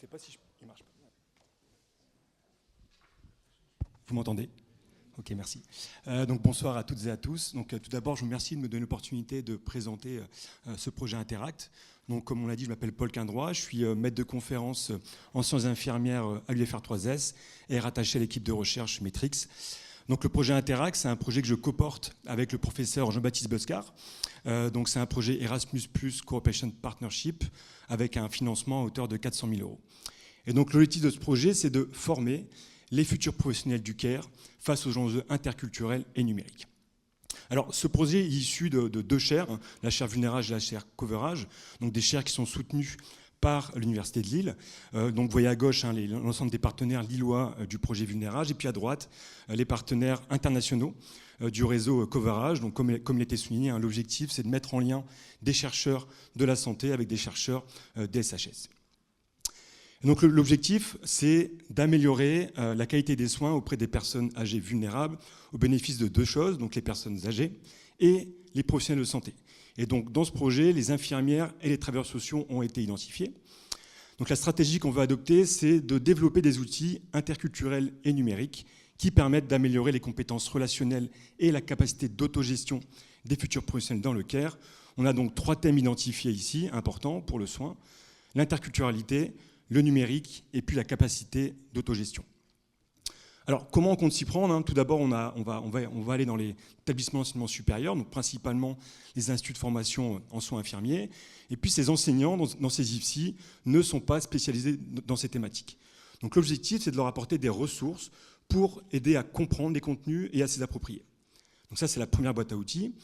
sais pas si il marche pas. Vous m'entendez? Ok, merci. Donc bonsoir à toutes et à tous. Donc tout d'abord, je vous remercie de me donner l'opportunité de présenter ce projet Interact. Donc comme on l'a dit, je m'appelle Paul Quindroy, je suis maître de conférence en sciences infirmières à l'UFR3S et rattaché à l'équipe de recherche Matrix. Donc le projet Interact, c'est un projet que je coporte avec le professeur Jean-Baptiste Boscar. Donc c'est un projet Erasmus+ Cooperation Partnership avec un financement à hauteur de 400 000 €. Et donc l'objectif de ce projet, c'est de former les futurs professionnels du CARE face aux enjeux interculturels et numériques. Alors, ce projet est issu de deux chaires, hein, la chaire Vulnérage et la chaire Coverage, donc des chaires qui sont soutenues par l'Université de Lille. Donc, vous voyez à gauche hein, l'ensemble des partenaires lillois du projet Vulnérage, et puis à droite, les partenaires internationaux du réseau Coverage. Donc, comme il était souligné, hein, l'objectif, c'est de mettre en lien des chercheurs de la santé avec des chercheurs des SHS. Donc l'objectif, c'est d'améliorer la qualité des soins auprès des personnes âgées vulnérables au bénéfice de deux choses, donc les personnes âgées et les professionnels de santé. Et donc dans ce projet, les infirmières et les travailleurs sociaux ont été identifiés. Donc la stratégie qu'on veut adopter, c'est de développer des outils interculturels et numériques qui permettent d'améliorer les compétences relationnelles et la capacité d'autogestion des futurs professionnels dans le CARE. On a donc 3 thèmes identifiés ici, importants pour le soin: l'interculturalité, le numérique et puis la capacité d'autogestion. Alors, comment on compte s'y prendre hein? Tout d'abord, on va aller dans les établissements d'enseignement supérieur, donc principalement les instituts de formation en soins infirmiers. Et puis, ces enseignants dans ces IFSI ne sont pas spécialisés dans ces thématiques. Donc, l'objectif, c'est de leur apporter des ressources pour aider à comprendre les contenus et à s'y approprier. Donc ça, c'est la première boîte à outils.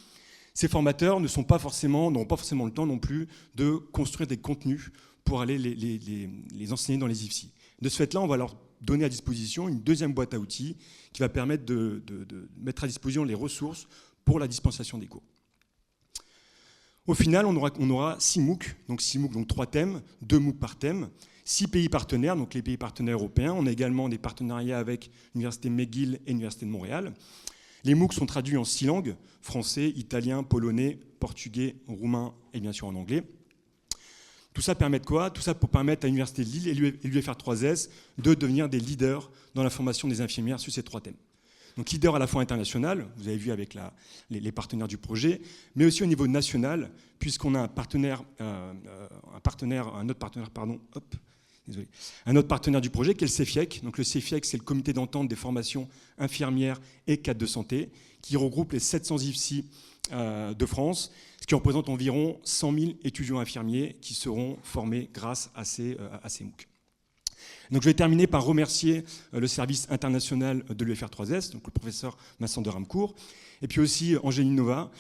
Ces formateurs n'auront pas forcément le temps non plus de construire des contenus pour aller les enseigner dans les IFSI. De ce fait-là, on va leur donner à disposition une deuxième boîte à outils qui va permettre de mettre à disposition les ressources pour la dispensation des cours. Au final, on aura 6 MOOC, donc 3 thèmes, 2 MOOC par thème, 6 pays partenaires, donc les pays partenaires européens. On a également des partenariats avec l'Université McGill et l'Université de Montréal. Les MOOC sont traduits en 6 langues, français, italien, polonais, portugais, roumain et bien sûr en anglais. Tout ça permet de quoi? Tout ça pour permettre à l'Université de Lille et l'UFR3S de devenir des leaders dans la formation des infirmières sur ces 3 thèmes. Donc leader à la fois international, vous avez vu avec les partenaires du projet, mais aussi au niveau national, puisqu'on a un autre partenaire du projet qui est le CEFIEC. Donc le CEFIEC, c'est le comité d'entente des formations infirmières et cadres de santé, qui regroupe les 700 IFSI de France, ce qui représente environ 100 000 étudiants infirmiers qui seront formés grâce à ces MOOC. Donc je vais terminer par remercier le service international de l'UFR3S, donc le professeur Vincent de Ramcourt, et puis aussi Angéline Nova,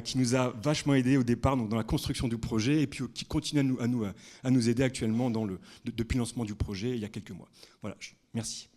qui nous a vachement aidés au départ donc dans la construction du projet, et puis qui continue à nous aider actuellement depuis le lancement du projet il y a quelques mois. Voilà, merci.